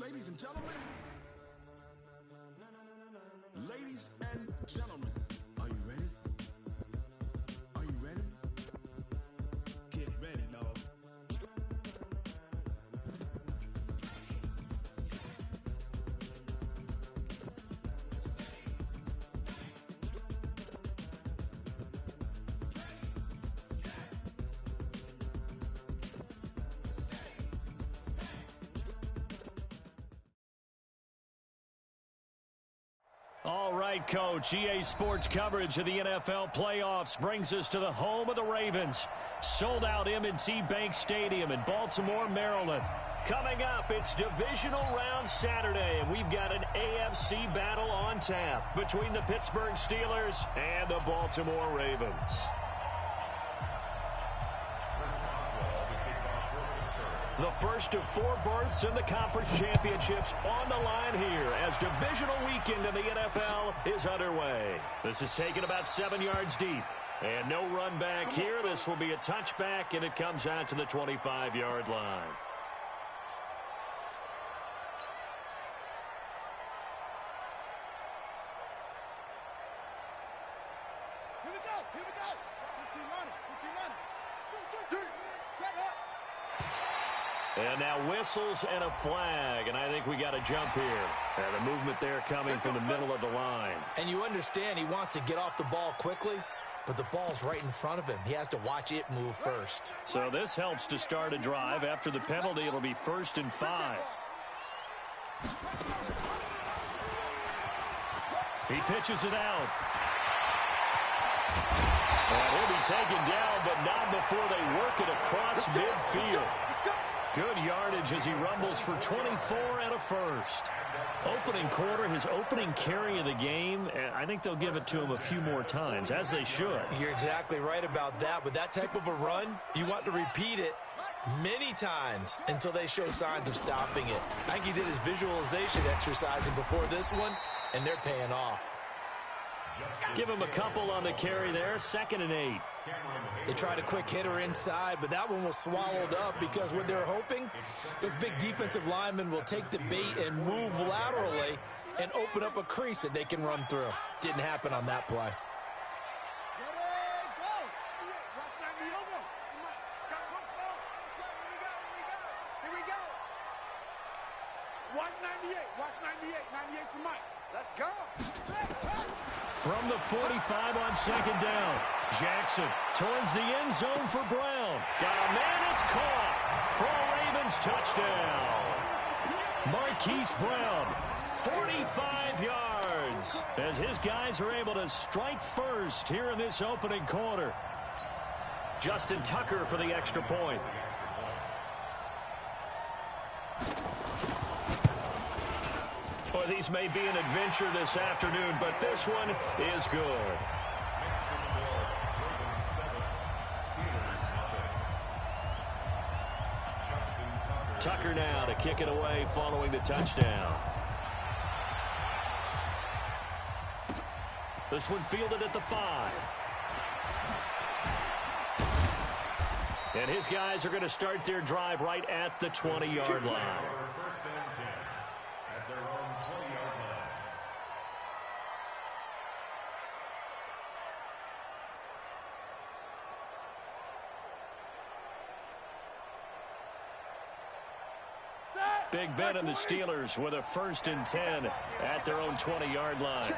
Ladies and gentlemen. Ladies and gentlemen. Are you ready? Are you ready? Get ready, dog. All right, Coach. EA Sports coverage of the NFL playoffs brings us to the home of the Ravens. Sold-out M&T Bank Stadium in Baltimore, Maryland. Coming up, it's Divisional Round Saturday, and we've got an AFC battle on tap between the Pittsburgh Steelers and the Baltimore Ravens. The first of 4 berths in the conference championships on the line here as divisional weekend in the NFL is underway. This is taken about 7 yards deep. And no run back here. This will be a touchback, and it comes out to the 25-yard line. Here we go. Here we go. 15 running. 15 running. Set up. And now whistles and a flag, and I think we got a jump here. And a movement there coming from the middle of the line. And you understand he wants to get off the ball quickly, but the ball's right in front of him. He has to watch it move first. So this helps to start a drive. After the penalty, it'll be 1st and 5. He pitches it out. And he'll be taken down, but not before they work it across midfield. Good yardage as he rumbles for 24 and a first. Opening quarter, his opening carry of the game, and I think they'll give it to him a few more times, as they should. You're exactly right about that. With that type of a run, you want to repeat it many times until they show signs of stopping it. I think he did his visualization exercising before this one, and they're paying off. Give him a couple on the carry there, 2nd and 8. They tried a quick hitter inside, but that one was swallowed up because what they're hoping, this big defensive lineman will take the bait and move laterally and open up a crease that they can run through. Didn't happen on that play. Watch 98. 98 to Mike. Let's go. From the 45 on 2nd down. Jackson towards the end zone for Brown. Got a man, it's caught for a Ravens touchdown. Marquise Brown, 45 yards, as his guys are able to strike first here in this opening quarter. Justin Tucker for the extra point. Boy, these may be an adventure this afternoon, but this one is good. Tucker now to kick it away following the touchdown. This one fielded at the 5. And his guys are going to start their drive right at the 20-yard line. Big Ben and the Steelers with a 1st and 10 at their own 20-yard line.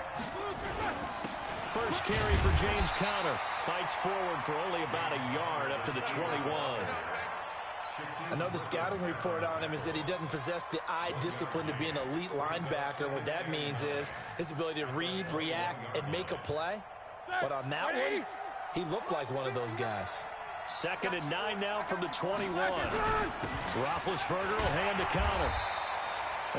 First carry for James Conner. Fights forward for only about a yard up to the 21. I know the scouting report on him is that he doesn't possess the eye discipline to be an elite linebacker. And what that means is his ability to read, react, and make a play. But on that one, he looked like one of those guys. 2nd and 9 now from the 21. Roethlisberger will hand to Conner.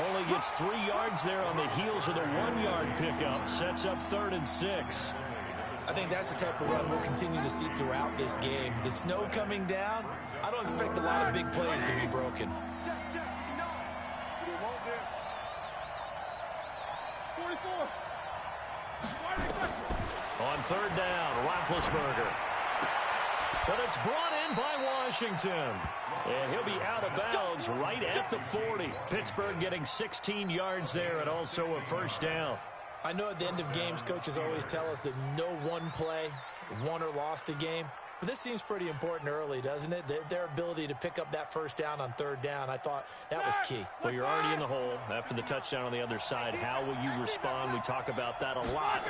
Only gets 3 yards there on the heels of the 1-yard pickup. Sets up 3rd and 6. I think that's the type of run we'll continue to see throughout this game. The snow coming down, I don't expect a lot of big plays to be broken. On 3rd down, Roethlisberger. But it's brought in by Washington. And he'll be out of bounds right at the 40. Pittsburgh getting 16 yards there and also a first down. I know at the end of games, coaches always tell us that no one play won or lost a game. But this seems pretty important early, doesn't it? Their ability to pick up that first down on third down, I thought that was key. Well, you're already in the hole after the touchdown on the other side. How will you respond? We talk about that a lot,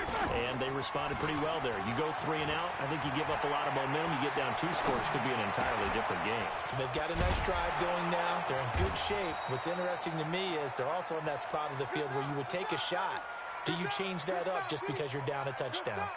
and they responded pretty well there. You go 3 and out, I think you give up a lot of momentum. You get down 2 scores, could be an entirely different game. So they've got a nice drive going now. They're in good shape. What's interesting to me is they're also in that spot of the field where you would take a shot. Do you change that up just because you're down a touchdown?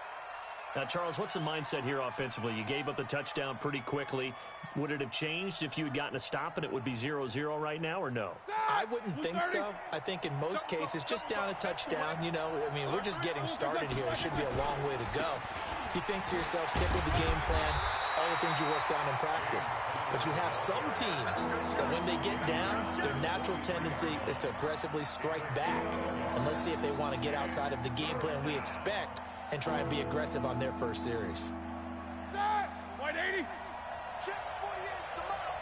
Now, Charles, what's the mindset here offensively? You gave up the touchdown pretty quickly. Would it have changed if you had gotten a stop and it would be 0-0 right now, or no? I wouldn't think so. I think in most cases, just down a touchdown, you know, I mean, we're just getting started here. It should be a long way to go. You think to yourself, stick with the game plan, all the things you worked on in practice. But you have some teams that when they get down, their natural tendency is to aggressively strike back. And let's see if they want to get outside of the game plan we expect and try and be aggressive on their first series. White 80. Check 48, the middle.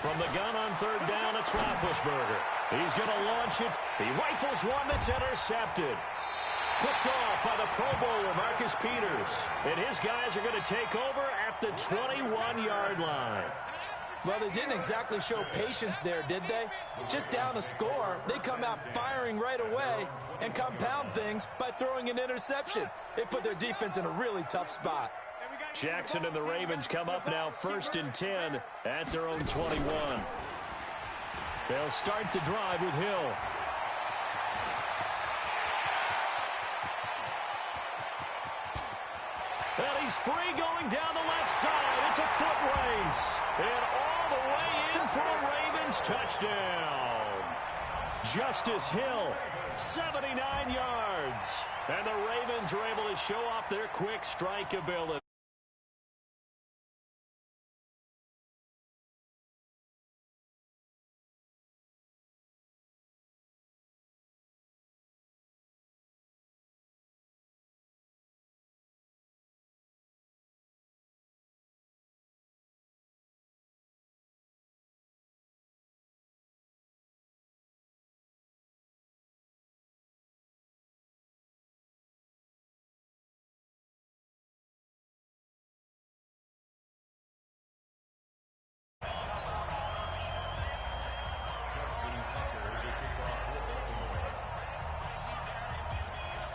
From the gun on third down, it's Roethlisberger. He's going to launch it. He rifles one that's intercepted. Picked off by the Pro Bowler, Marcus Peters. And his guys are going to take over at the 21-yard line. Well, they didn't exactly show patience there, did they? Just down a score, they come out firing right away and compound things by throwing an interception. They put their defense in a really tough spot. Jackson and the Ravens come up now 1st and 10 at their own 21. They'll start the drive with Hill. And he's free going down the left side. It's a foot race. And all the way in for a Ravens touchdown. Justice Hill, 79 yards. And the Ravens are able to show off their quick strike ability.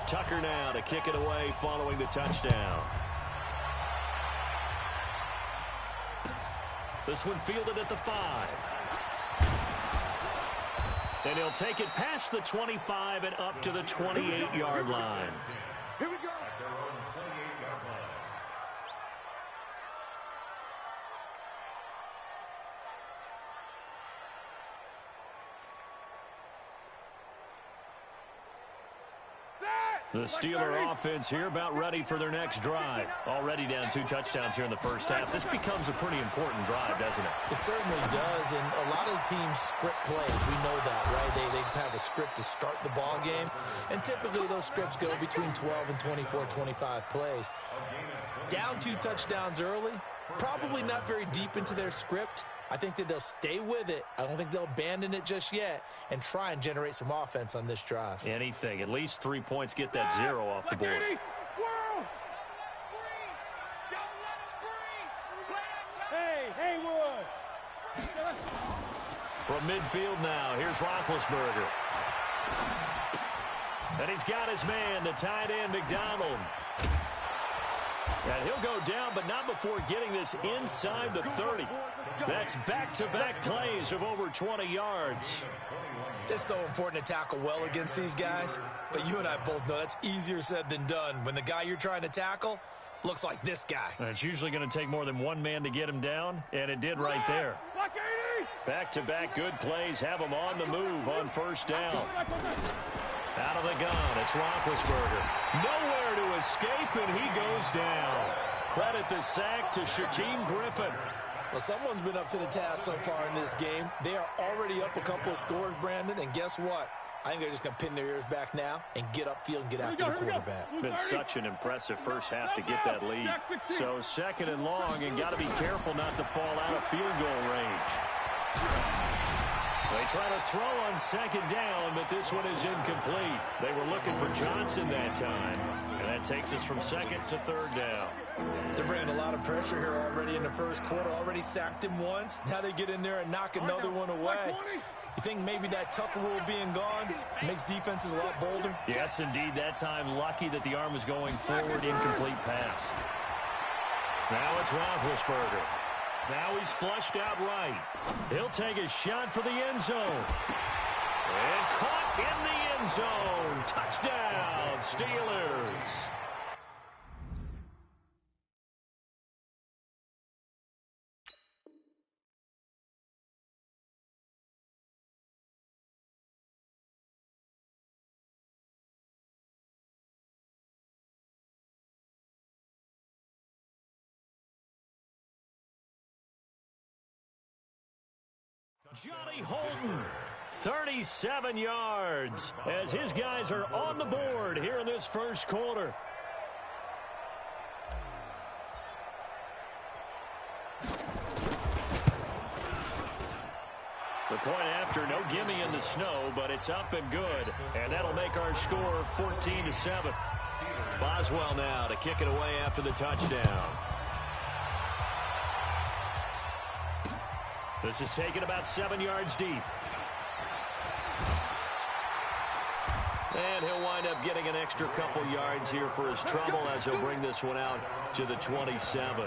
Tucker now to kick it away following the touchdown. This one fielded at the 5. And he'll take it past the 25 and up to the 28-yard line. Here we go. The Steeler offense here about ready for their next drive. Already down 2 touchdowns here in the first half. This becomes a pretty important drive, doesn't it? It certainly does, and a lot of the teams script plays. We know that, right? They have a script to start the ball game, and typically those scripts go between 12 and 24, 25 plays. Down 2 touchdowns early, probably not very deep into their script. I think that they'll stay with it. I don't think they'll abandon it just yet and try and generate some offense on this drive. Anything. At least 3 points, get that 0 off the board. Hey, Haywood. From midfield now, here's Roethlisberger. And he's got his man, the tight end, McDonald. And he'll go down, but not before getting this inside the 30. That's back-to-back plays of over 20 yards. It's so important to tackle well against these guys, but you and I both know that's easier said than done when the guy you're trying to tackle looks like this guy. And it's usually going to take more than one man to get him down, and it did right there. Back-to-back good plays have him on the move on first down. Out of the gun, it's Roethlisberger. Nowhere to escape, and he goes down. Credit the sack to Shaquem Griffin. Well, someone's been up to the task so far in this game. They are already up a couple of scores, Brandon, and guess what? I think they're just going to pin their ears back now and get upfield and get after the quarterback. Been such an impressive first half to get that lead. So second and long, and got to be careful not to fall out of field goal range. They try to throw on second down, but this one is incomplete. They were looking for Johnson that time, and that takes us from second to third down. They're bringing a lot of pressure here already in the first quarter. Already sacked him once. Now they get in there and knock another one away. You think maybe that Tucker rule being gone makes defenses a lot bolder? Yes, indeed. That time, lucky that the arm was going forward. Incomplete pass. Now it's Roethlisberger. Now he's flushed out right. He'll take a shot for the end zone. And caught in the end zone. Touchdown, Steelers. Johnny Holden, 37 yards, as his guys are on the board here in this first quarter. The point after, no gimme in the snow, but it's up and good. And that'll make our score 14-7. Boswell now to kick it away after the touchdown. This is taken about 7 yards deep. And he'll wind up getting an extra couple yards here for his trouble as he'll bring this one out to the 27.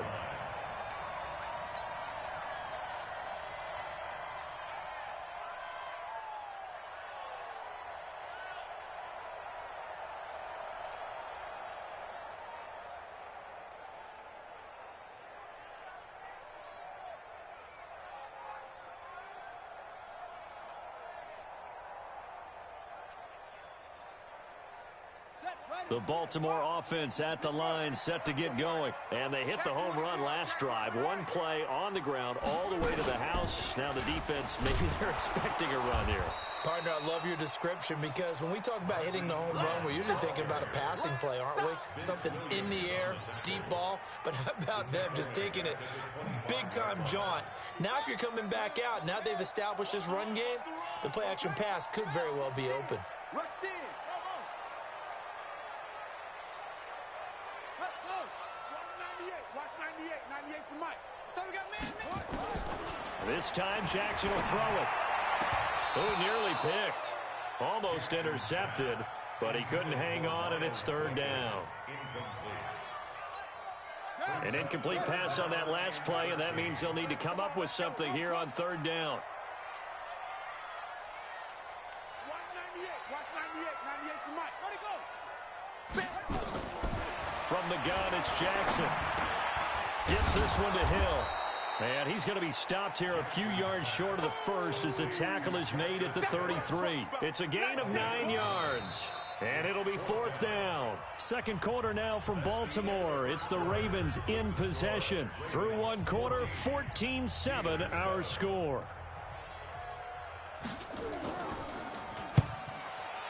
The Baltimore offense at the line, set to get going. And they hit the home run last drive. One play on the ground all the way to the house. Now the defense, maybe they're expecting a run here. Partner, I love your description because when we talk about hitting the home run, we're usually thinking about a passing play, aren't we? Something in the air, deep ball. But how about them just taking it big-time jaunt? Now if you're coming back out, now they've established this run game, the play-action pass could very well be open. Rush in. Watch 98. 98's the mic. So we got man. This time Jackson will throw it. Oh, nearly picked. Almost intercepted, but he couldn't hang on, and it's third down. An incomplete pass on that last play, and that means they'll need to come up with something here on third down. Watch 98. 98's the mic. Where'd he go? From the gun, it's Jackson. Gets this one to Hill. And he's going to be stopped here a few yards short of the first as the tackle is made at the 33. It's a gain of 9 yards. And it'll be fourth down. Second quarter now from Baltimore. It's the Ravens in possession. Through one quarter, 14-7 our score.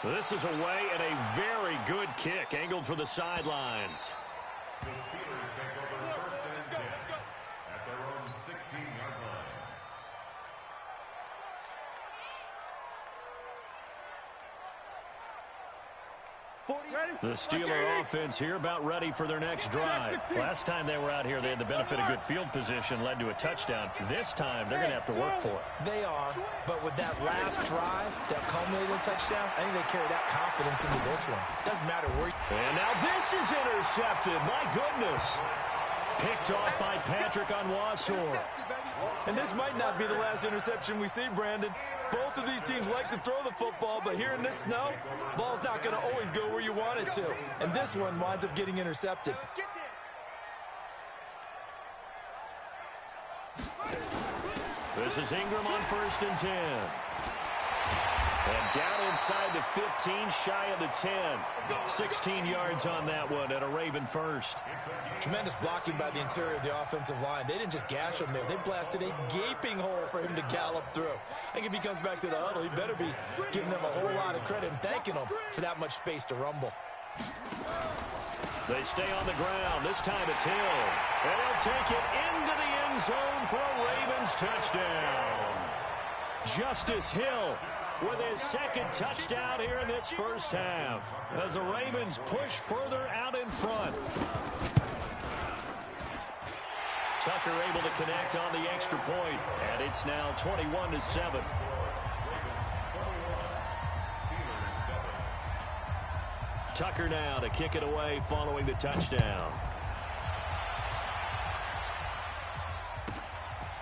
This is away and a very good kick angled for the sidelines. The Steelers take over first and 10 at their own 16-yard line. The Steeler offense here about ready for their next drive. Last time they were out here, they had the benefit of good field position, led to a touchdown. This time, they're going to have to work for it. They are, but with that last drive, that culminating touchdown, I think they carry that confidence into this one. Doesn't matter where you... And now this is intercepted. My goodness. Picked off by Patrick on Wassor. And this might not be the last interception we see, Brandon. Both of these teams like to throw the football, but here in this snow, ball's not going to always go where you want it to. And this one winds up getting intercepted. This is Ingram on 1st and 10. And down inside the 15, shy of the 10. 16 yards on that one and a Raven first. Tremendous blocking by the interior of the offensive line. They didn't just gash him there. They blasted a gaping hole for him to gallop through. I think if he comes back to the huddle, he better be giving them a whole lot of credit and thanking them for that much space to rumble. They stay on the ground. This time it's Hill. And he'll take it into the end zone for a Ravens touchdown. Justice Hill with his second touchdown here in this first half as the Ravens push further out in front. Tucker able to connect on the extra point, and it's now 21-7. Tucker now to kick it away following the touchdown.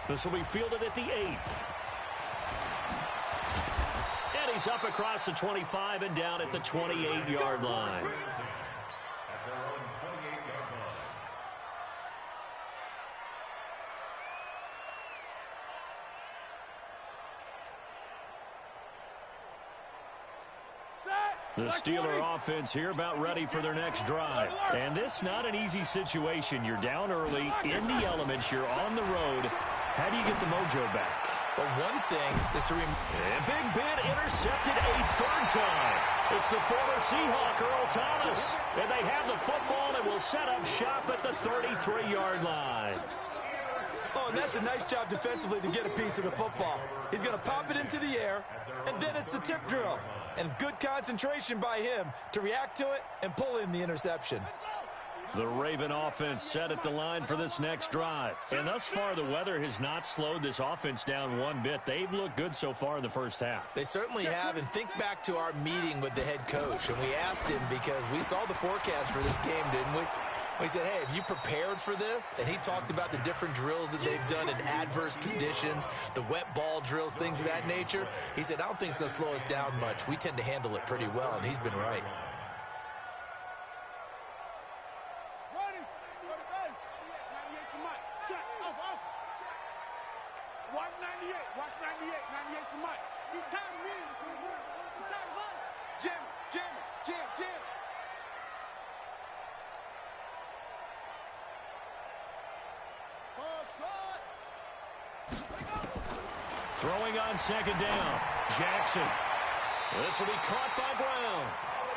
This will be fielded at the 8. And he's up across the 25 and down at the 28-yard line. The Steeler offense here about ready for their next drive. And this not an easy situation. You're down early, in the elements, you're on the road. How do you get the mojo back? Well, one thing is to and Big Ben intercepted a third time. It's the former Seahawk, Earl Thomas. And they have the football and will set up shop at the 33-yard line. Oh, and that's a nice job defensively to get a piece of the football. He's going to pop it into the air, and then it's the tip drill. And good concentration by him to react to it and pull in the interception. The Raven offense set at the line for this next drive. And thus far, the weather has not slowed this offense down one bit. They've looked good so far in the first half. They certainly have. And think back to our meeting with the head coach. And we asked him because we saw the forecast for this game, didn't we? We said, hey, have you prepared for this? And he talked about the different drills that they've done in adverse conditions, the wet ball drills, things of that nature. He said, I don't think it's going to slow us down much. We tend to handle it pretty well, and he's been right. Ready. Go to base. 98 to Mike. Check. Off. Watch 98. Watch 98. 98 to Mike. He's tired of me. He's tired of us. Jim. Throwing on second down. Jackson. This will be caught by Brown.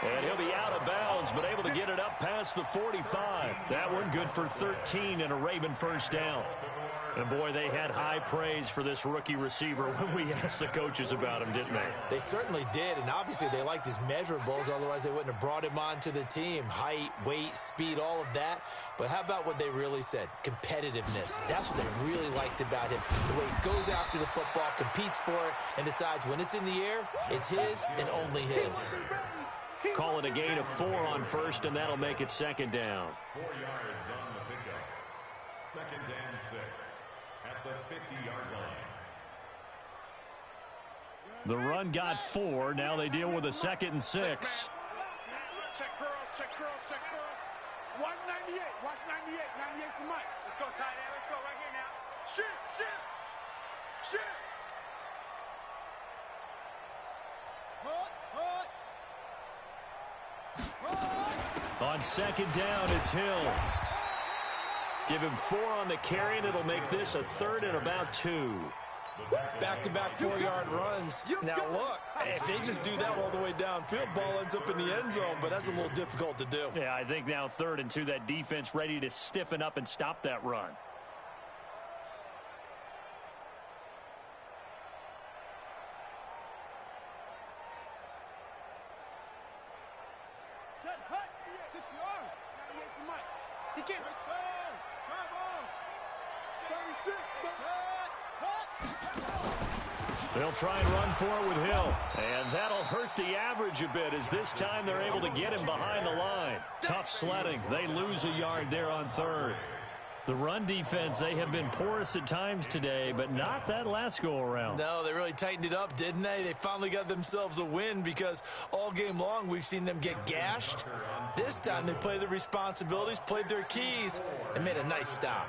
And he'll be out of bounds, but able to get it up past the 45. That one good for 13 and a Raven first down. And, boy, they had high praise for this rookie receiver when we asked the coaches about him, didn't they? They certainly did, and obviously they liked his measurables. Otherwise, they wouldn't have brought him onto the team. Height, weight, speed, all of that. But how about what they really said? Competitiveness. That's what they really liked about him. The way he goes after the football, competes for it, and decides when it's in the air, it's his and only his. Call it a gain of 4 on first, and that'll make it second down. 4 yards on the pickup. Second and 6 at the 50-yard line. The run got 4. Now they deal with a second and 6. Check curls. 198. Watch 98. 98 to Mike. Let's go, tight end. Let's go right here now. Shit. On second down, it's Hill. Give him 4 on the carry, and it'll make this a third and about 2. Back-to-back 4-yard runs. Now, look, if they just do that all the way downfield, ball ends up in the end zone, but that's a little difficult to do. Yeah, I think now 3rd and 2, that defense ready to stiffen up and stop that run. Set hut. 6 yards. 98 to Mike. He can't. Drive on. 36. They'll try and run for it with Hill. And that'll hurt the average a bit as this time they're able to get him behind the line. Tough sledding. They lose a yard there on 3rd. The run defense, they have been porous at times today, but not that last go-around. No, they really tightened it up, didn't they? They finally got themselves a win because all game long we've seen them get gashed. This time they played their responsibilities, played their keys, and made a nice stop.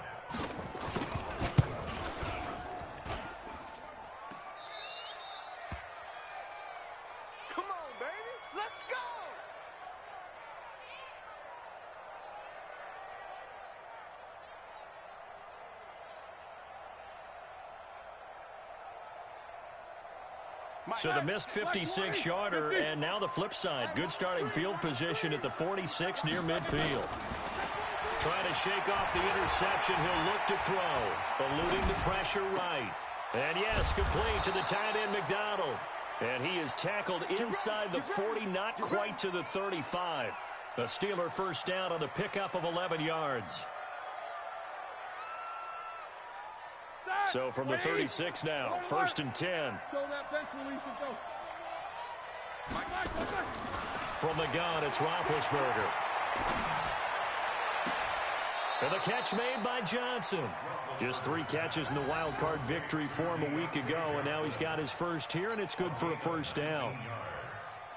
So the missed 56-yarder, and now the flip side. Good starting field position at the 46 near midfield. Trying to shake off the interception. He'll look to throw. Eluding the pressure right. And yes, complete to the tight end McDonald. And he is tackled inside the 40, not quite to the 35. A Steeler first down on the pickup of 11 yards. So from the 36 now, 1st and 10. From the gun, it's Roethlisberger. And the catch made by Johnson. Just 3 catches in the wild card victory for him a week ago, and now he's got his first here, and it's good for a first down.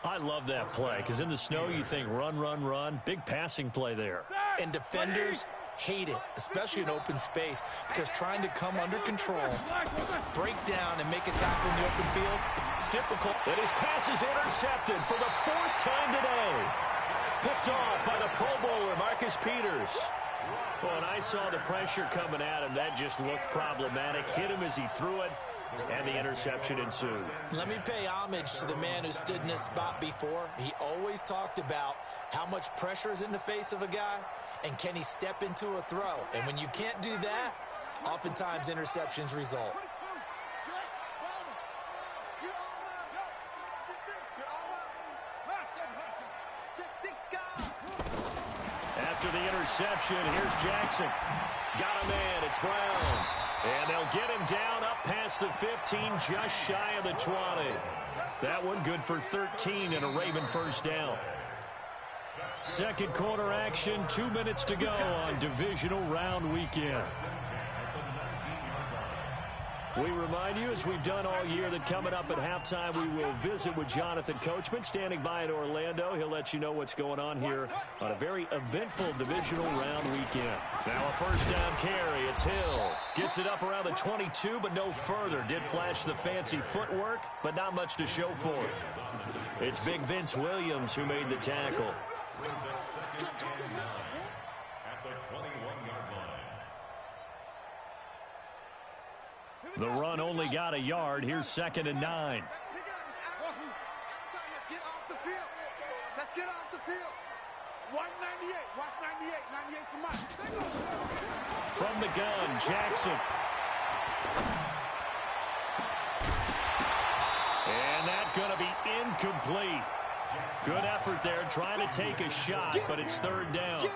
I love that play, because in the snow you think run, run, run. Big passing play there. And defenders hate it, especially in open space, because trying to come under control, break down, and make a tackle in the open field, difficult. And his pass is intercepted for the 4th time today. Picked off by the Pro Bowler, Marcus Peters. Well, and I saw the pressure coming at him. That just looked problematic. Hit him as he threw it, and the interception ensued. Let me pay homage to the man who stood in this spot before. He always talked about how much pressure is in the face of a guy, and can he step into a throw? And when you can't do that, oftentimes interceptions result. After the interception, here's Jackson. Got a man, it's Brown. And they'll get him down up past the 15, just shy of the 20. That one good for 13 and a Raven first down. Second quarter action, 2 minutes to go on divisional round weekend. We remind you, as we've done all year, that coming up at halftime, we will visit with Jonathan Coachman, standing by in Orlando. He'll let you know what's going on here on a very eventful divisional round weekend. Now a first down carry. It's Hill. Gets it up around the 22, but no further. Did flash the fancy footwork, but not much to show for it. It's Big Vince Williams who made the tackle. The run only got a yard. Here's 2nd and 9. Let's get off the field. Let's get off the field. 198. Watch 98. 98's the mark. From the gun, Jackson. And that's going to be incomplete. Good effort there, trying to take a shot, but it's 3rd down.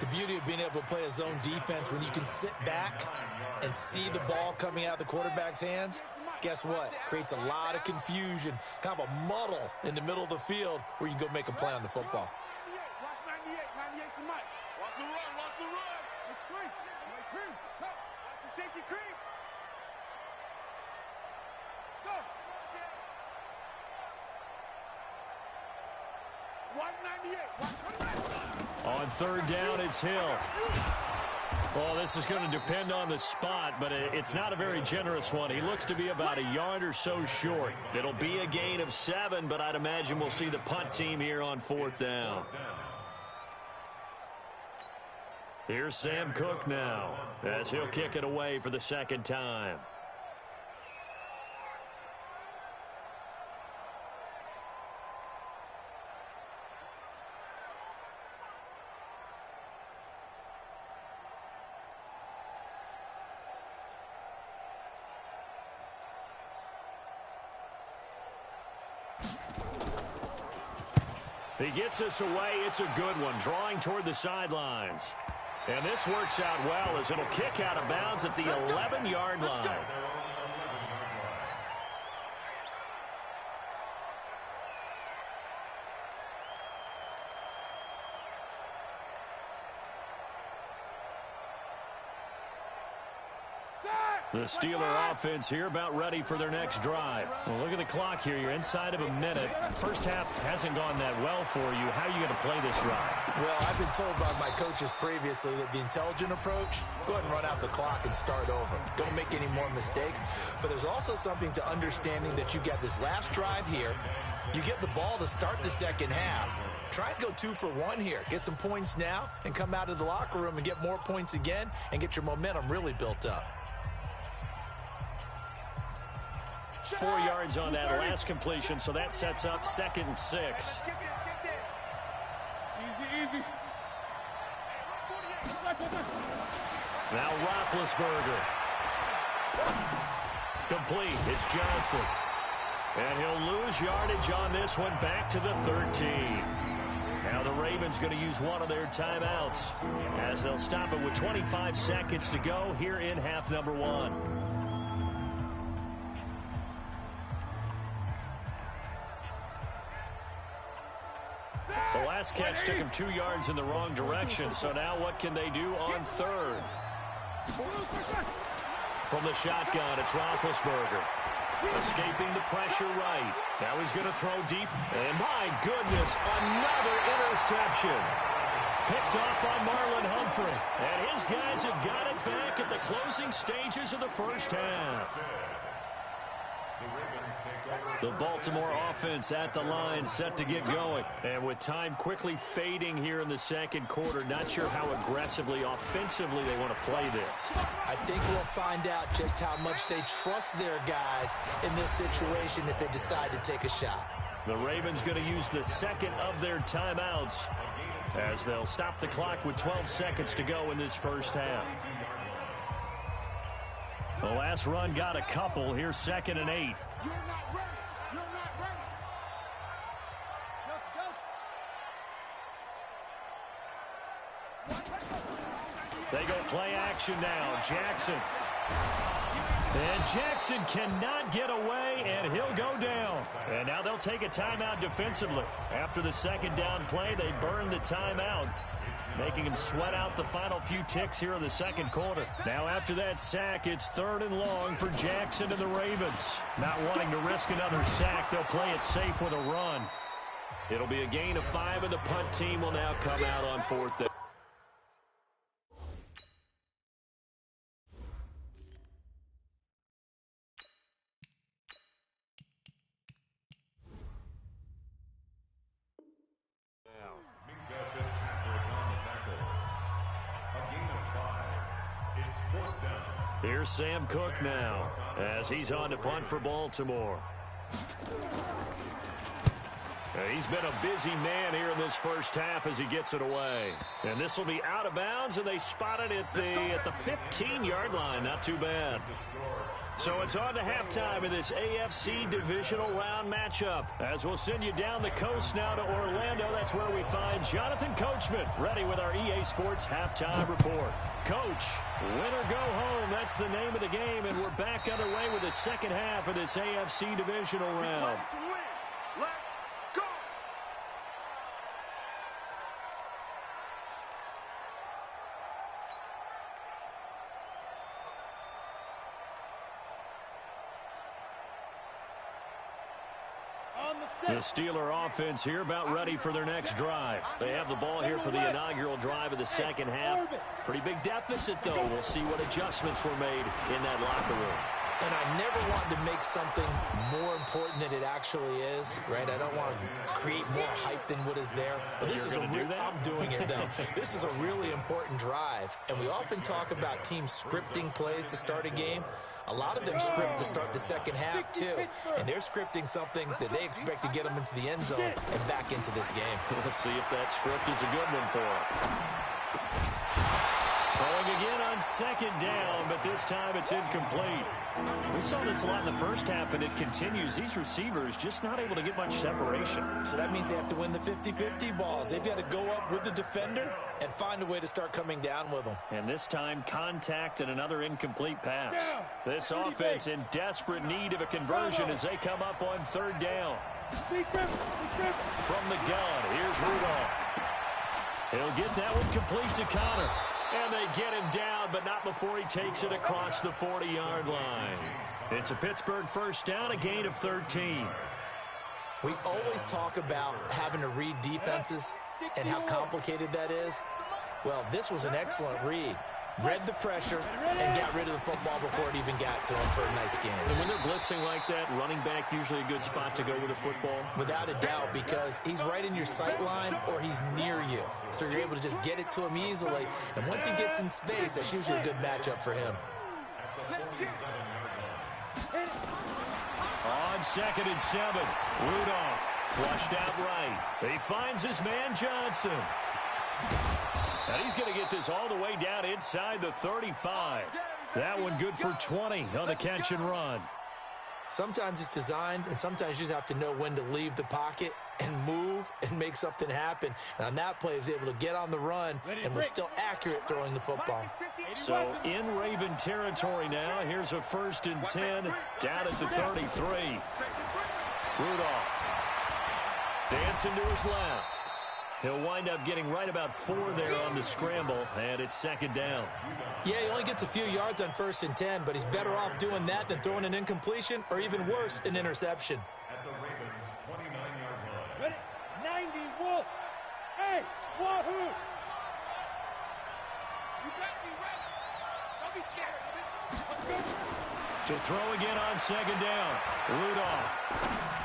The beauty of being able to play a zone defense when you can sit back and see the ball coming out of the quarterback's hands, guess what? Creates a lot of confusion, kind of a muddle in the middle of the field where you can go make a play on the football. Watch 98. 98's the mark. Watch the run. Watch the run. It's free. Cream. Watch the safety cream. Go. 198. On 3rd down, it's Hill. Well, this is going to depend on the spot, but it's not a very generous one. He looks to be about a yard or so short. It'll be a gain of 7, but I'd imagine we'll see the punt team here on 4th down. Here's Sam Cook now, as he'll kick it away for the 2nd time. He gets us away. It's a good one, drawing toward the sidelines. And this works out well as it'll kick out of bounds at the 11-yard line. The Steeler offense here about ready for their next drive. Well, look at the clock here. You're inside of a minute. First half hasn't gone that well for you. How are you going to play this drive? Well, I've been told by my coaches previously that the intelligent approach, go ahead and run out the clock and start over. Don't make any more mistakes. But there's also something to understanding that you got this last drive here. You get the ball to start the second half. Try and go 2 for 1 here. Get some points now and come out of the locker room and get more points again and get your momentum really built up. 4 yards on that last completion, so that sets up 2nd and 6. Easy, easy. Now Roethlisberger. Complete. It's Johnson. And he'll lose yardage on this one back to the 13. Now the Ravens going to use one of their timeouts as they'll stop it with 25 seconds to go here in half number 1. The last catch took him 2 yards in the wrong direction, so now what can they do on 3rd? From the shotgun, it's Roethlisberger. Escaping the pressure right. Now he's going to throw deep. And my goodness, another interception. Picked off by Marlon Humphrey. And his guys have got it back at the closing stages of the first half. The Baltimore offense at the line, set to get going. And with time quickly fading here in the second quarter, not sure how aggressively, offensively they want to play this. I think we'll find out just how much they trust their guys in this situation if they decide to take a shot. The Ravens going to use the second of their timeouts as they'll stop the clock with 12 seconds to go in this first half. The last run got a couple. Here's 2nd and 8. You're not ready. You're not ready. They go play action now. Jackson. And Jackson cannot get away, and he'll go down. And now they'll take a timeout defensively. After the second down play, they burn the timeout, making him sweat out the final few ticks here in the second quarter. Now after that sack, it's 3rd and long for Jackson and the Ravens. Not wanting to risk another sack, they'll play it safe with a run. It'll be a gain of 5, and the punt team will now come out on 4th down. Here's Sam Cook now as he's on to punt for Baltimore. He's been a busy man here in this first half as he gets it away. And this will be out of bounds, and they spot it at the 15-yard line. Not too bad. So it's on to halftime in this AFC divisional round matchup. As we'll send you down the coast now to Orlando, that's where we find Jonathan Coachman ready with our EA Sports halftime report. Coach, win or go home, that's the name of the game, and we're back underway with the second half of this AFC divisional round. Let's go. The Steeler offense here about ready for their next drive. They have the ball here for the inaugural drive of the second half. Pretty big deficit, though. We'll see what adjustments were made in that locker room. And I never wanted to make something more important than it actually is, right? I don't want to create more hype than what is there. But this is I'm doing it, though. This is a really important drive. And we often talk about teams scripting plays to start a game. A lot of them script to start the second half, too. And they're scripting something that they expect to get them into the end zone and back into this game. We'll see if that script is a good one for them. Throwing again on second down, but this time it's incomplete. We saw this a lot in the first half, and it continues. These receivers just not able to get much separation. So that means they have to win the 50-50 balls. They've got to go up with the defender and find a way to start coming down with them. And this time, contact and another incomplete pass. This offense in desperate need of a conversion as they come up on third down. From the gun, here's Rudolph. He'll get that one complete to Connor. And they get him down, but not before he takes it across the 40-yard line. It's a Pittsburgh first down, a gain of 13. We always talk about having to read defenses and how complicated that is. Well, this was an excellent read. Read the pressure and got rid of the football before it even got to him for a nice game. And when they're blitzing like that, running back usually a good spot to go with a football? Without a doubt, because he's right in your sight line or he's near you. So you're able to just get it to him easily. And once he gets in space, that's usually a good matchup for him. On 2nd and 7, Rudolph flushed out right. He finds his man Johnson. And he's going to get this all the way down inside the 35. That one good for 20 on the catch and run. Sometimes it's designed, and sometimes you just have to know when to leave the pocket and move and make something happen. And on that play, he was able to get on the run and was still accurate throwing the football. So in Raven territory now, here's a 1st and 10 down at the 33. Rudolph dancing to his left. He'll wind up getting right about 4 there on the scramble, and it's 2nd down. Yeah, he only gets a few yards on 1st and 10, but he's better off doing that than throwing an incompletion or even worse, an interception. At the Ravens' 29-yard line. Ready? 90, Wolf. Hey, Wahoo. You got me ready. Don't be scared. Let's go. To throw again on 2nd down. Rudolph.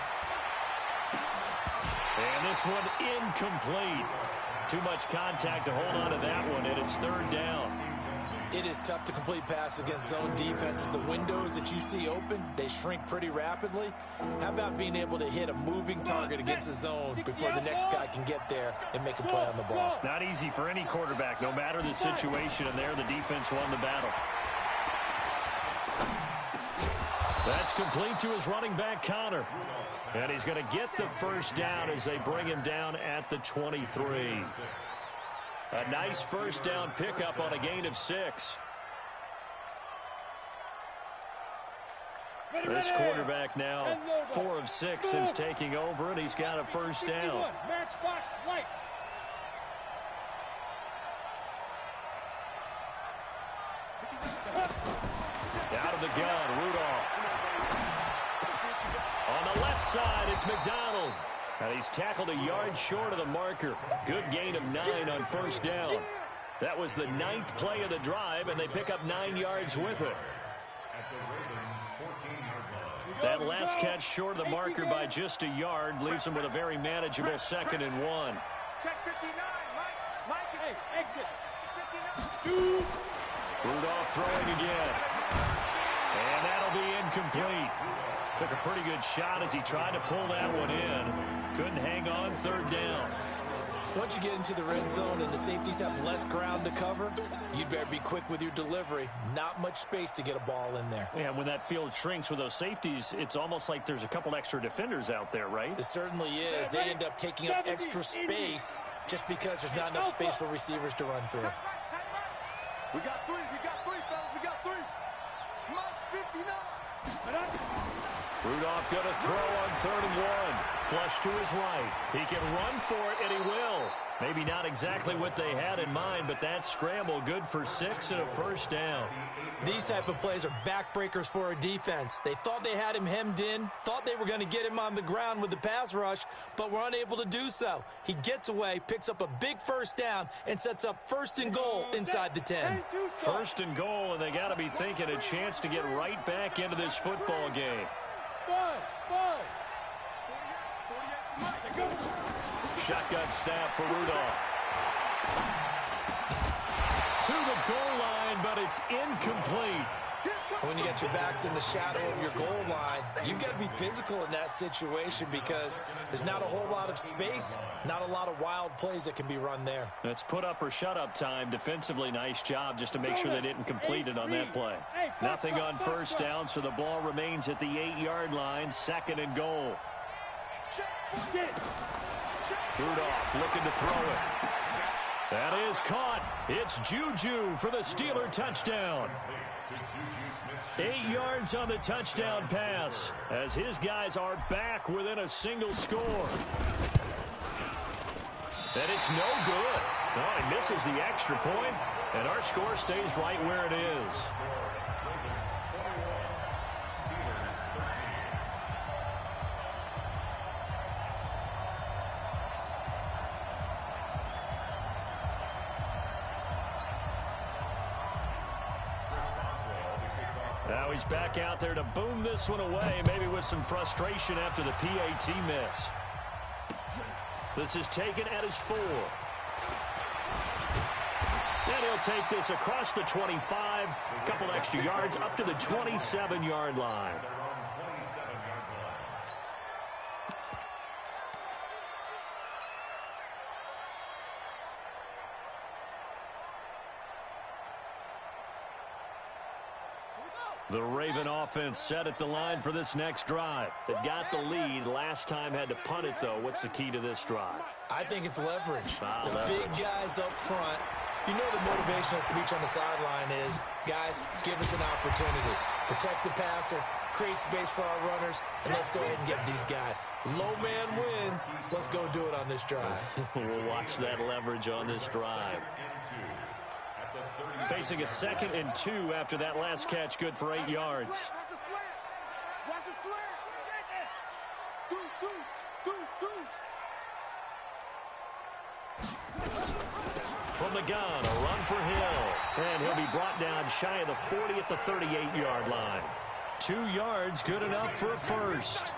And this one incomplete. Too much contact to hold on to that one, and it's 3rd down. It is tough to complete passes against zone defenses. The windows that you see open, they shrink pretty rapidly. How about being able to hit a moving target against a zone before the next guy can get there and make a play on the ball? Not easy for any quarterback, no matter the situation, and there the defense won the battle. That's complete to his running back, Connor. And he's going to get the 1st down as they bring him down at the 23. A nice 1st down pickup on a gain of 6. This quarterback now 4 of 6 since taking over, and he's got a 1st down. Matchbox lights. Out of the gun, Rudolph. On the left side, it's McDonald. And he's tackled a yard short of the marker. Good gain of 9 on 1st down. That was the 9th play of the drive, and they pick up 9 yards with it. At the Ravens' 14-yard line. That last catch short of the marker by just a yard leaves them with a very manageable 2nd and 1. Check 59, Mike. Hey, exit. 59. Rudolph throwing again. And that'll be incomplete. Took a pretty good shot as he tried to pull that one in. Couldn't hang on 3rd down. Once you get into the red zone and the safeties have less ground to cover, you'd better be quick with your delivery. Not much space to get a ball in there. Yeah, when that field shrinks with those safeties, it's almost like there's a couple extra defenders out there, right? It certainly is. They end up taking up extra space just because there's not enough space for receivers to run through. We got 3, fellas. We got 3. Mike's 59. Rudolph going to throw on 3rd and 1. Flush to his right. He can run for it, and he will. Maybe not exactly what they had in mind, but that scramble good for 6 and a 1st down. These type of plays are backbreakers for a defense. They thought they had him hemmed in, thought they were going to get him on the ground with the pass rush, but were unable to do so. He gets away, picks up a big 1st down, and sets up 1st and goal inside the 10. 1st and goal, and they got to be thinking a chance to get right back into this football game. 5. Shotgun snap for Rudolph. To the goal line, but it's incomplete. When you got your backs in the shadow of your goal line, you've got to be physical in that situation because there's not a whole lot of space, not a lot of wild plays that can be run there. It's put up or shut up time. Defensively, nice job just to make sure they didn't complete it on that play. Nothing on 1st down, so the ball remains at the 8-yard line, 2nd and goal. Rudolph looking to throw it. That is caught. It's Juju for the Steeler touchdown. 8 yards on the touchdown pass as his guys are back within a single score. And it's no good. No, he misses the extra point, and our score stays right where it is. Now he's back out there to boom this one away, maybe with some frustration after the PAT miss. This is taken at his 4. And he'll take this across the 25, a couple extra yards up to the 27-yard line. Raven offense set at the line for this next drive. They've got the lead. Last time had to punt it, though. What's the key to this drive? I think it's leverage. Leverage. Big guys up front. You know the motivational speech on the sideline is, guys, give us an opportunity. Protect the passer, create space for our runners, and let's go ahead and get these guys. Low man wins. Let's go do it on this drive. We'll watch that leverage on this drive. Facing a 2nd and 2 after that last catch, good for 8 yards. Watch the slant. From the gun, a run for Hill. And he'll be brought down shy of the 40 at the 38-yard line. 2 yards, good enough for a first.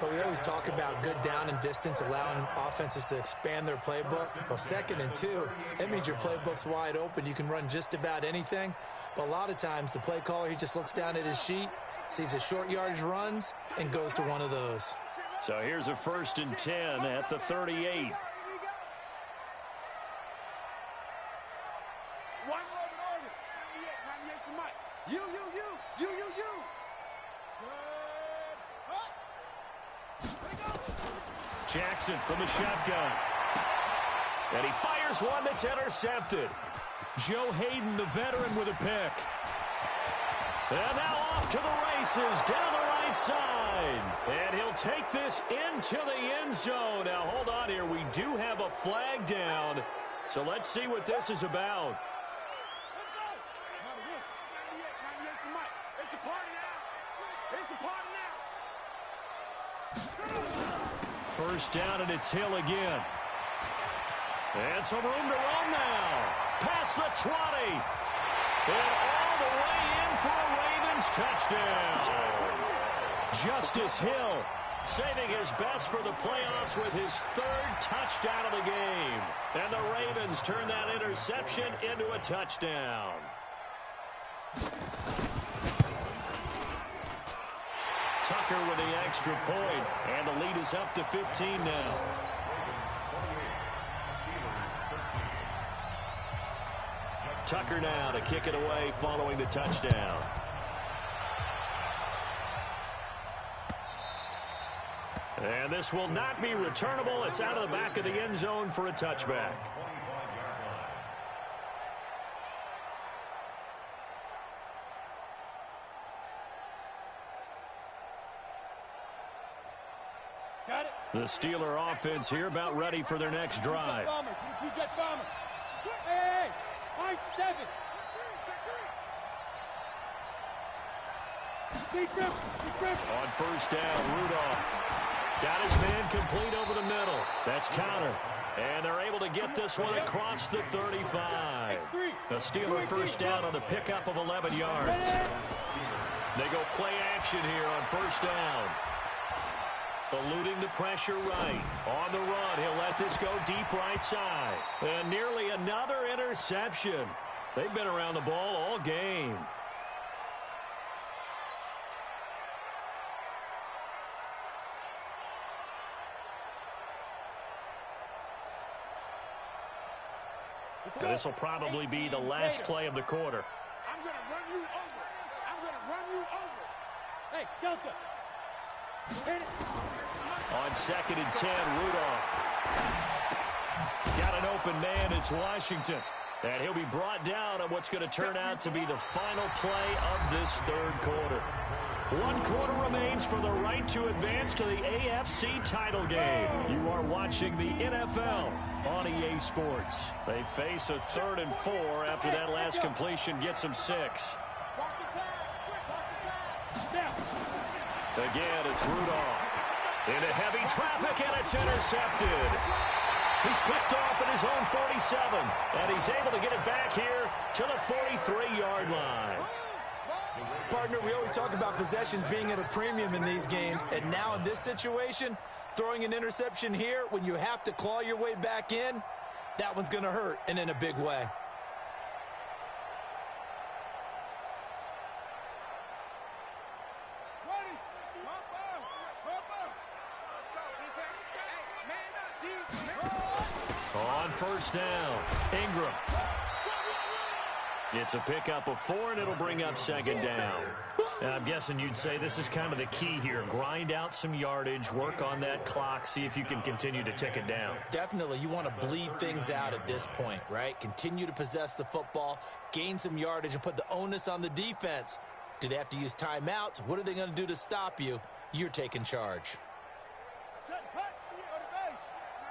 But we always talk about good down and distance, allowing offenses to expand their playbook. Well, 2nd and 2, that means your playbook's wide open. You can run just about anything. But a lot of times, the play caller, he just looks down at his sheet, sees the short yardage runs, and goes to one of those. So here's a 1st and 10 at the 38. One order. 98 to Mike. You. Jackson from the shotgun. And he fires one that's intercepted. Joe Hayden, the veteran, with a pick. And now off to the races down the right side. And he'll take this into the end zone. Now, hold on here. We do have a flag down. So let's see what this is about. Let's go. 98 to Mike. It's a party now. It's a party now. First down, and it's Hill again. And some room to run now. Past the 20. And all the way in for a Ravens touchdown. Justice Hill saving his best for the playoffs with his 3rd touchdown of the game. And the Ravens turn that interception into a touchdown. Tucker with the extra point, and the lead is up to 15 now. Tucker now to kick it away following the touchdown. And this will not be returnable. It's out of the back of the end zone for a touchback. Got it. The Steeler offense here about ready for their next drive. Jet bomber. Hey, I-7. On first down, Rudolph got his man complete over the middle. That's counter. And they're able to get this one across the 35. The Steeler first down on the pickup of 11 yards. They go play action here on first down. Eluding the pressure right. On the run, he'll let this go deep right side. And nearly another interception. They've been around the ball all game. And this will probably be the last play of the quarter. I'm going to run you over. I'm going to run you over. Hey, Delta. On 2nd and 10, Rudolph. Got an open man. It's Washington. And he'll be brought down on what's going to turn out to be the final play of this 3rd quarter. 1 quarter remains for the right to advance to the AFC title game. You are watching the NFL on EA Sports. They face a 3rd and 4 after that last completion gets them 6. Watch the pass. Again, it's Rudolph. Into heavy traffic, and it's intercepted. He's picked off at his own 47, and he's able to get it back here to the 43-yard line. Partner, we always talk about possessions being at a premium in these games, and now in this situation, throwing an interception here when you have to claw your way back in, that one's going to hurt, and in a big way. On first down, Ingram. It's a pickup of 4, and it'll bring up 2nd down. I'm guessing you'd say this is kind of the key here. Grind out some yardage, work on that clock, see if you can continue to tick it down. Definitely, you want to bleed things out at this point, right? Continue to possess the football, gain some yardage, and put the onus on the defense. Do they have to use timeouts? What are they going to do to stop you? You're taking charge. Set, hut, on the bench.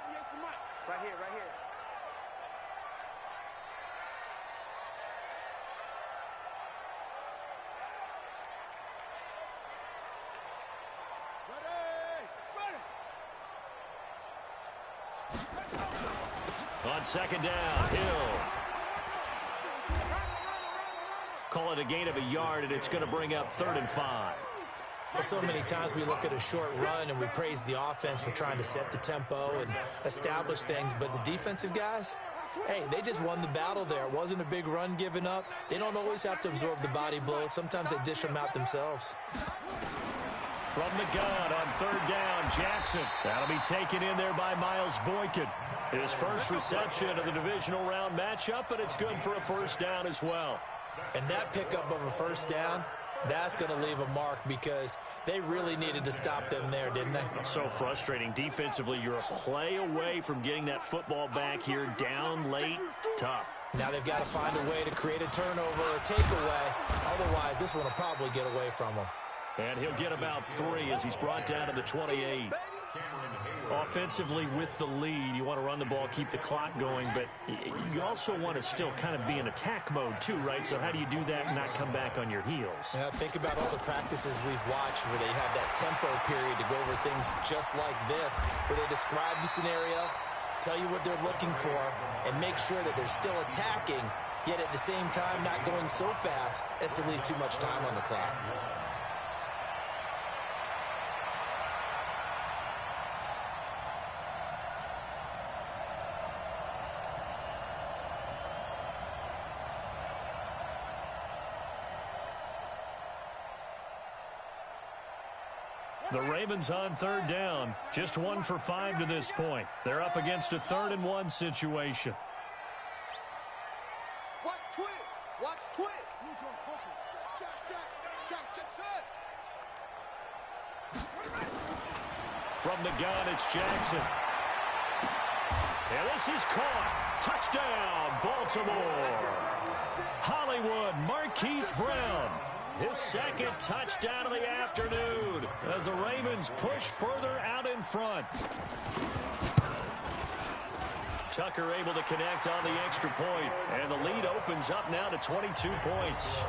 98 to Mike. Right here, right here. On second down, Hill. Call it a gain of a yard, and it's going to bring up 3rd and 5. Well, so many times we look at a short run and we praise the offense for trying to set the tempo and establish things, but the defensive guys, hey, they just won the battle there. It wasn't a big run given up. They don't always have to absorb the body blows. Sometimes they dish them out themselves. From the gun on 3rd down, Jackson. That'll be taken in there by Miles Boykin. His first reception of the divisional round matchup, but it's good for a 1st down as well. And that pickup of a 1st down, that's going to leave a mark because they really needed to stop them there, didn't they? So frustrating. Defensively, you're a play away from getting that football back here. Down late, tough. Now they've got to find a way to create a turnover or a takeaway. Otherwise, this one will probably get away from them. And he'll get about 3 as he's brought down to the 28. Offensively with the lead, you want to run the ball, keep the clock going, but you also want to still kind of be in attack mode too, right? So how do you do that and not come back on your heels? Yeah, think about all the practices we've watched where they have that tempo period to go over things just like this, where they describe the scenario, tell you what they're looking for, and make sure that they're still attacking, yet at the same time not going so fast as to leave too much time on the clock. The Ravens on 3rd down. Just 1 for 5 to this point. They're up against a 3rd and 1 situation. Watch twist. Watch twist. From the gun, it's Jackson. And this is caught. Touchdown, Baltimore. Hollywood, Marquise Brown. His 2nd touchdown of the afternoon as the Ravens push further out in front. Tucker able to connect on the extra point, and the lead opens up now to 22 points.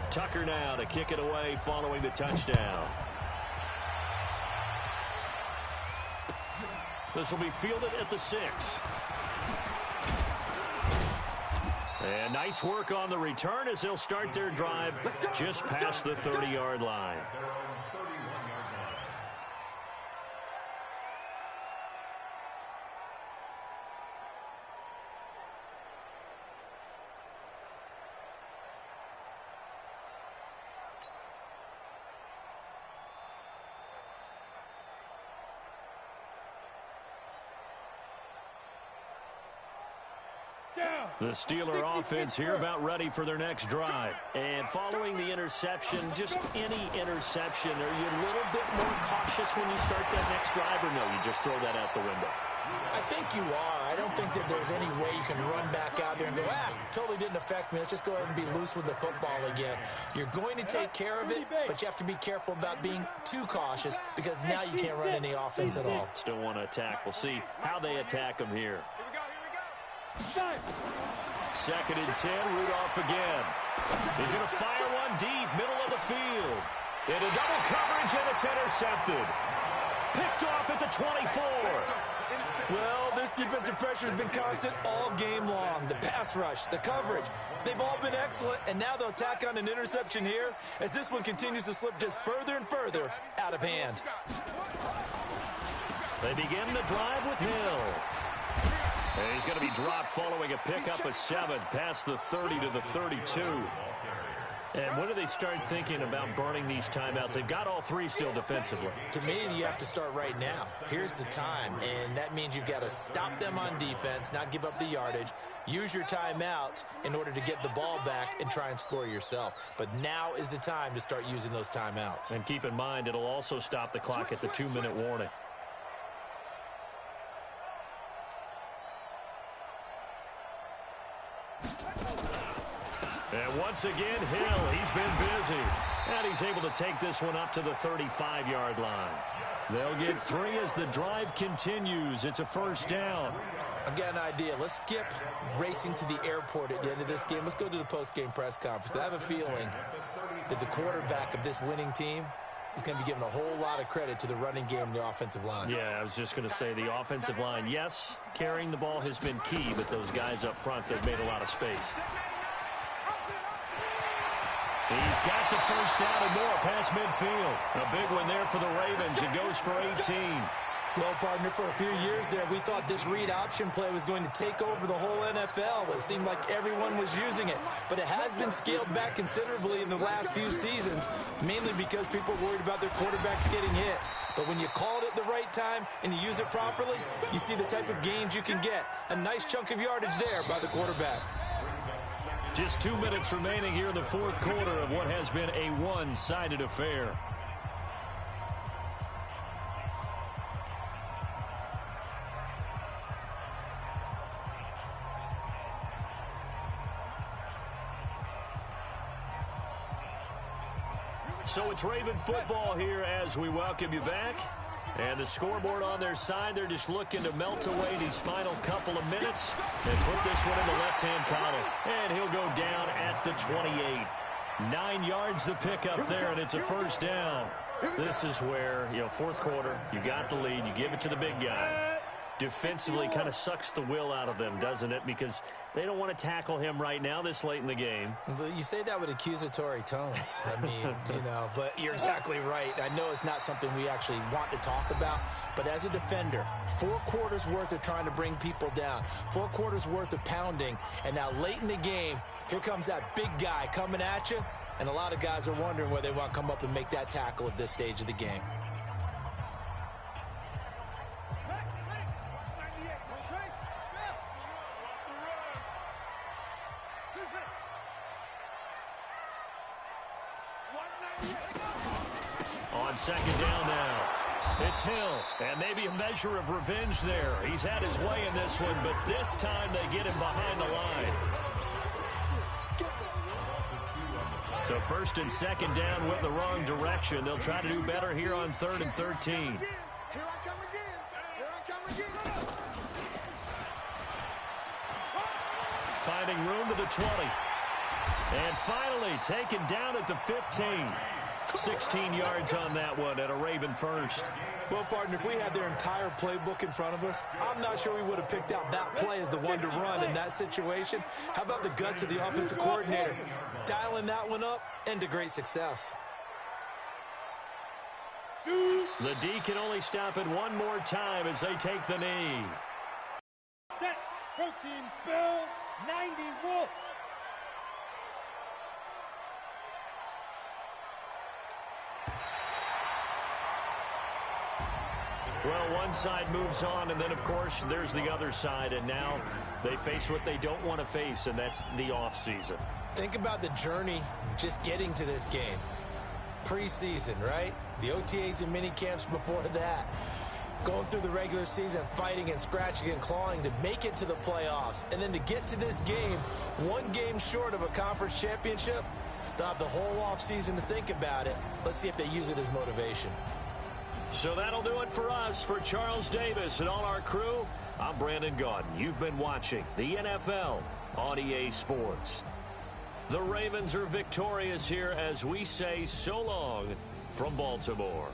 Tucker now to kick it away following the touchdown. This will be fielded at the 6. And nice work on the return as they'll start their drive just past the 30-yard line. The Steeler offense here about ready for their next drive. And following the interception, just any interception, are you a little bit more cautious when you start that next drive, or no, you just throw that out the window? I think you are. I don't think that there's any way you can run back out there and go, totally didn't affect me. Let's just go ahead and be loose with the football again. You're going to take care of it, but you have to be careful about being too cautious because now you can't run any offense at all. Still want to attack. We'll see how they attack them here. 2nd and 10, Rudolph again. He's going to fire one deep, middle of the field. Into double coverage, and it's intercepted. Picked off at the 24. Well, this defensive pressure has been constant all game long. The pass rush, the coverage, they've all been excellent, and now they'll tack on an interception here as this one continues to slip just further and further out of hand. They begin the drive with Hill. And he's going to be dropped following a pickup of 7 past the 30 to the 32. Just in Tucker to kick off fourth Baltimore. This will be fielded at the 6. And nice work on the return as they'll start their drive just past the 30-yard line. Baltimore And when do they start thinking about burning these timeouts? They've got all three still defensively. To me, you have to start right now. Here's the time, and that means you've got to stop them on defense, not give up the yardage, use your timeouts in order to get the ball back and try and score yourself. But now is the time to start using those timeouts. And keep in mind, it'll also stop the clock at the 2-minute warning. And once again, Hill, he's been busy. And he's able to take this one up to the 35-yard line. They'll get 3 as the drive continues. It's a first down. I've got an idea. Let's skip racing to the airport at the end of this game. Let's go to the post-game press conference. I have a feeling that the quarterback of this winning team is going to be given a whole lot of credit to the running game and the offensive line. Yeah, I was just going to say the offensive line, yes, carrying the ball has been key, but those guys up front, they've made a lot of space. He's got the first down and more past midfield. A big one there for the Ravens. It goes for 18. Well, partner, for a few years there, we thought this read option play was going to take over the whole NFL. It seemed like everyone was using it. But it has been scaled back considerably in the last few seasons, mainly because people are worried about their quarterbacks getting hit. But when you call it at the right time and you use it properly, you see the type of gains you can get. A nice chunk of yardage there by the quarterback. Just 2 minutes remaining here in the fourth quarter of what has been a one-sided affair. So it's Raven football here as we welcome you back. And the scoreboard on their side, they're just looking to melt away these final couple of minutes and put this one in the left-hand column. And he'll go down at the 28. 9 yards the pickup there, and it's a first down. This is where, fourth quarter, you got the lead, you give it to the big guy. Defensively kind of sucks the will out of them, doesn't it? Because they don't want to tackle him right now this late in the game. But you say that with accusatory tones. I mean, but you're exactly right. I know it's not something we actually want to talk about, but as a defender, 4 quarters worth of trying to bring people down, 4 quarters worth of pounding, and now late in the game, here comes that big guy coming at you, and a lot of guys are wondering whether they want to come up and make that tackle at this stage of the game. On second down now, it's Hill, and maybe a measure of revenge there. He's had his way in this one, but this time they get him behind the line. So first and second down went the wrong direction. They'll try to do better here on 3rd and 13. Finding room to the 20. And finally taken down at the 15. 16 yards on that one at a Raven first. Well, partner, if we had their entire playbook in front of us, I'm not sure we would have picked out that play as the one to run in that situation. How about the guts of the offensive coordinator? Dialing that one up and to great success. The D can only stop it one more time as they take the knee. Set. Protein spill. 90 Wolf. Well, one side moves on, and then, of course, there's the other side, and now they face what they don't want to face, and that's the offseason. Think about the journey just getting to this game. Preseason, right? The OTAs and mini camps before that. Going through the regular season, fighting and scratching and clawing to make it to the playoffs. And then to get to this game, 1 game short of a conference championship, they'll have the whole offseason to think about it. Let's see if they use it as motivation. So that'll do it for us. For Charles Davis and all our crew, I'm Brandon Gaudin. You've been watching the NFL on EA Sports. The Ravens are victorious here as we say so long from Baltimore.